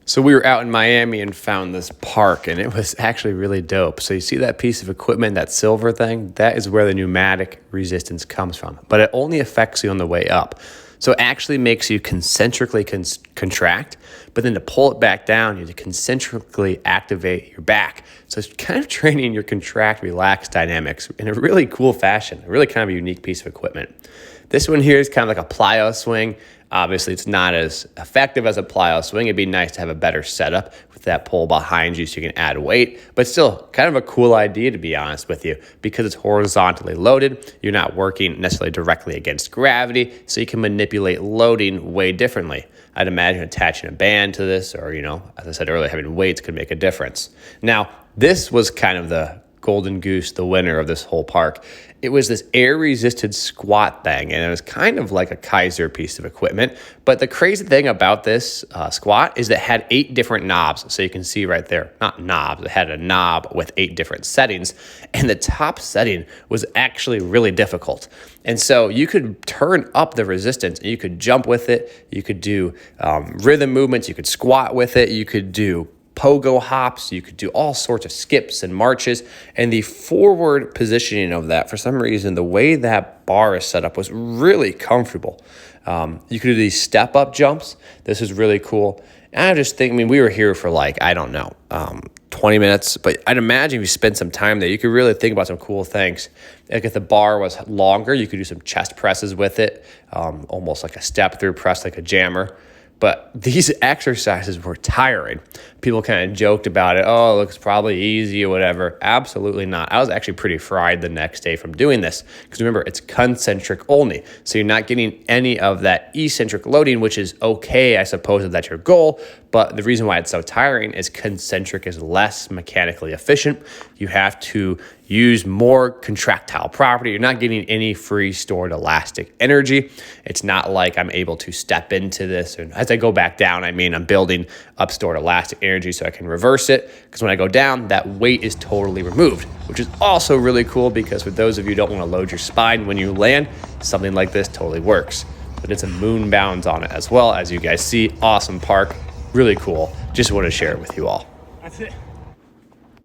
So we were out in Miami and found this park, and it was actually really dope. So you see that piece of equipment, that silver thing? That is where the pneumatic resistance comes from, but it only affects you on the way up. So it actually makes you concentrically contract, but then to pull it back down, you have to concentrically activate your back. So it's kind of training your contract, relax dynamics in a really cool fashion, a really kind of a unique piece of equipment. This one here is kind of like a plyo swing. Obviously, it's not as effective as a plyo swing. It'd be nice to have a better setup with that pole behind you so you can add weight, but still kind of a cool idea, to be honest with you, because it's horizontally loaded. You're not working necessarily directly against gravity, so you can manipulate loading way differently. I'd imagine attaching a band to this, or, as I said earlier, having weights could make a difference. Now, this was kind of the golden goose, the winner of this whole park. It was this air-resisted squat thing, and it was kind of like a Kaiser piece of equipment. But the crazy thing about this squat is that it had 8 different knobs. So you can see right there, not knobs, it had a knob with 8 different settings. And the top setting was actually really difficult. And so you could turn up the resistance, and you could jump with it. You could do rhythm movements. You could squat with it. You could do pogo hops, you could do all sorts of skips and marches, and the forward positioning of that, for some reason, the way that bar is set up was really comfortable. You could do these step-up jumps. This is really cool. And I just think, we were here for 20 minutes, but I'd imagine if you spend some time there, you could really think about some cool things. Like if the bar was longer, you could do some chest presses with it, almost like a step-through press, like a jammer. But these exercises were tiring. People kind of joked about it. Oh, it looks probably easy or whatever. Absolutely not. I was actually pretty fried the next day from doing this. Because remember, it's concentric only. So you're not getting any of that eccentric loading, which is okay, I suppose, if that's your goal. But the reason why it's so tiring is concentric is less mechanically efficient. You have to use more contractile property. You're not getting any free stored elastic energy. It's not like I'm able to step into this. And as I go back down, I'm building up stored elastic energy so I can reverse it. Because when I go down, that weight is totally removed, which is also really cool because for those of you who don't want to load your spine when you land, something like this totally works. But it's a moon bounds on it as well. As you guys see, awesome park, really cool. Just want to share it with you all. That's it.